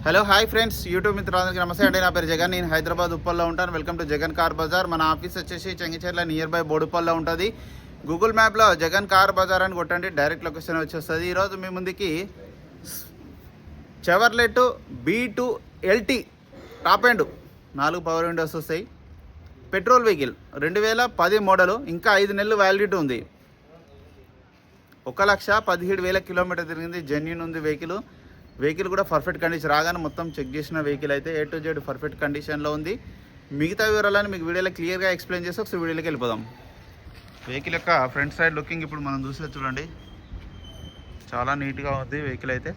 Hello hi friends, YouTube మిత్రులందరికీ నమస్తే అండి. నా పేరు జగన్. నేను హైదరాబాద్ ఉప్పల్లో ఉంటాను. Welcome to Jagan car Bazar. మన ఆఫీస్ వచ్చేసి చెంగిచెర్ల నియర్ బై బోడుపల్లో ఉంటుంది. గూగుల్ మ్యాప్లో జగన్ కార్ బజార్ అని కొట్టండి, డైరెక్ట్ లొకేషన్ వచ్చేస్తుంది. ఈరోజు మీ ముందుకి Chevrolet B2 LT top end 4 power Windows వస్తాయి. పెట్రోల్ వెహికల్ 2010 మోడలు, ఇంకా 5 నెలలు వ్యాలిడిటీ ఉంది. 1,17,000 కిలోమీటర్ తిరిగింది. జెన్యూన్ ఉంది వెహికల్ కూడా పర్ఫెక్ట్ కండిషన్. రాగానే మొత్తం చెక్ చేసిన వెహికల్ అయితే A to Z పర్ఫెక్ట్ కండిషన్లో ఉంది. మిగతా వివరాలను మీకు వీడియోలో క్లియర్గా ఎక్స్ప్లెయిన్ చేసి ఒకసారి వీడియోలోకి వెళ్ళిపోదాం. వెహికల్ యొక్క ఫ్రంట్ సైడ్ లుకింగ్ ఇప్పుడు మనం చూసే చూడండి, చాలా నీట్గా ఉంది వెహికల్ అయితే.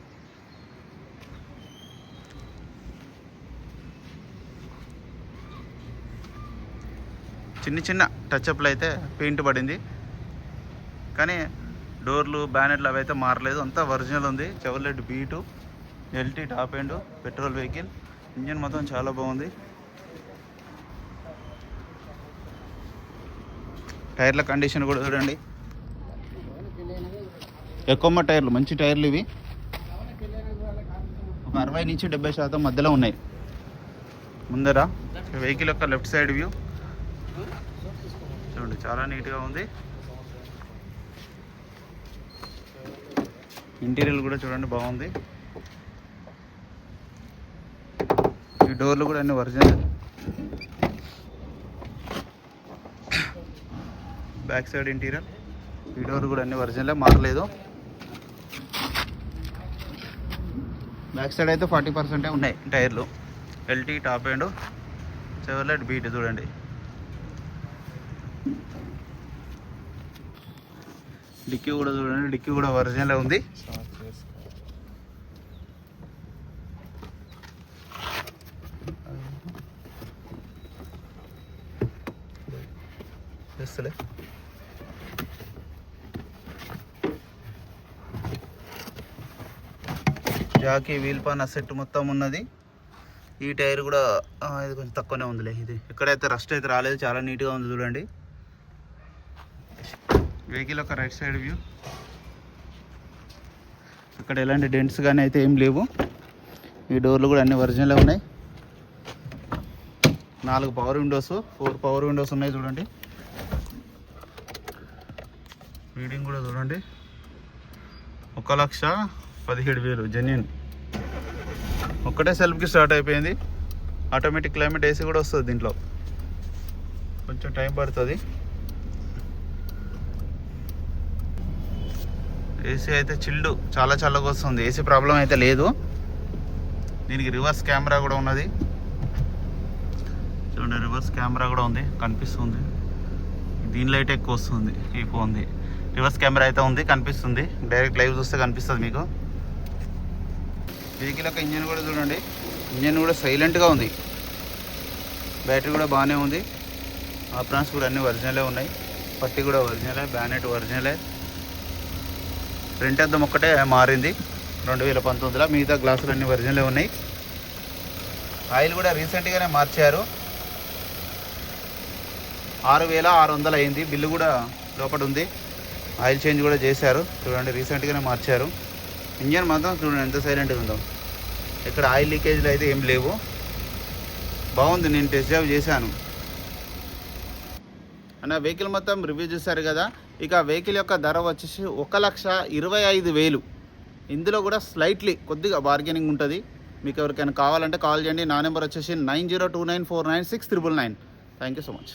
చిన్న టచ్అప్లు అయితే పెయింట్ పడింది, కానీ డోర్లు బ్యానెట్లు అవి అయితే మారలేదు, అంతా ఒరిజినల్ ఉంది. Chevrolet B2 LT top end petrol vehicle. Engine మొత్తం చాలా బాగుంది. టైర్ల కండిషన్ కూడా చూడండి, ఎక్కువ టైర్లు, మంచి టైర్లు ఇవి. ఒక 60 నుంచి 70% మధ్యలో ఉన్నాయి. ముందర వెహికల్ యొక్క లెఫ్ట్ సైడ్ వ్యూ చూడండి, చాలా నీట్గా ఉంది. ఇంటీరియర్ కూడా చూడండి బాగుంది. ఈ డోర్లు కూడా అన్ని ఒరిజినల్. బ్యాక్ సైడ్ ఇంటీరియర్, ఈ డోర్ కూడా అన్ని ఒరిజినల్, మారలేదు. బ్యాక్ సైడ్ అయితే 40% ఉన్నాయి టైర్లు. LT top end Chevrolet B2 చూడండి. డిక్కీ కూడా చూడండి, డిక్కీ కూడా ఒరిజినల్ ఉంది. జాకీ వీల్ పాన్ సెట్ మొత్తం ఉన్నది. ఈ టైర్ కూడా ఇది కొంచెం తక్కువనే ఉందిలే. ఇది ఎక్కడైతే రస్ట్ అయితే రాలేదు, చాలా నీట్గా ఉంది చూడండి. వెహికల్ యొక్క రైట్ సైడ్ వ్యూ, ఇక్కడ ఎలాంటి డెంట్స్ కానీ అయితే ఏం లేవు. ఈ డోర్లు కూడా అన్ని ఒరిజినల్ ఉన్నాయి. 4 పవర్ విండోస్, 4 పవర్ విండోస్ ఉన్నాయి చూడండి. రీడింగ్ కూడా చూడండి, 1,17,000 జెన్యూన్. ఒక్కటే సెల్ఫ్కి స్టార్ట్ అయిపోయింది. ఆటోమేటిక్ క్లైమేట్ AC కూడా వస్తుంది దీంట్లో, కొంచెం టైం పడుతుంది. AC అయితే చిల్డ్, చాలా చల్లగా వస్తుంది. AC ప్రాబ్లం అయితే లేదు. దీనికి రివర్స్ కెమెరా కూడా ఉన్నది చూడండి, రివర్స్ కెమెరా కూడా ఉంది, కనిపిస్తుంది. దీనిలో అయితే ఎక్కువ వస్తుంది ఈ ఫోన్ది. రివర్స్ కెమెరా అయితే ఉంది, కనిపిస్తుంది. డైరెక్ట్ లైవ్ చూస్తే కనిపిస్తుంది మీకు. వెహికల్ యొక్క ఇంజన్ కూడా చూడండి, ఇంజన్ కూడా సైలెంట్గా ఉంది. బ్యాటరీ కూడా బాగానే ఉంది. ఆప్రాన్స్ కూడా అన్ని ఒరిజినలే ఉన్నాయి. పట్టి కూడా ఒరిజినలే, బ్యానెట్ ఒరిజినలే. ఫ్రంట్ అద్దం ఒక్కటే మారింది 2019లో, మిగతా గ్లాసులు అన్ని ఒరిజినలే ఉన్నాయి. ఆయిల్ కూడా రీసెంట్గానే మార్చారు, 6,600 అయింది. బిల్లు కూడా లోపల ఉంది. ఆయిల్ చేంజ్ కూడా చేశారు చూడండి, రీసెంట్గానే మార్చారు. ఇంజన్ మాత్రం చూడండి ఎంత సైలెంట్గా ఉందో, ఇక్కడ ఆయిల్ లీకేజ్లు అయితే ఏం లేవు. బాగుంది, నేను టెస్ట్ డ్రైవ్ చేశాను. అన్న వెహికల్ మొత్తం రివ్యూ చూశారు కదా. ఇక వెహికల్ యొక్క ధర వచ్చేసి 1,25,000. ఇందులో కూడా స్లైట్లీ కొద్దిగా బార్గెనింగ్ ఉంటుంది. మీకు ఎవరికైనా కావాలంటే కాల్ చేయండి. నా నెంబర్ వచ్చేసి 9029496999. Thank you so much.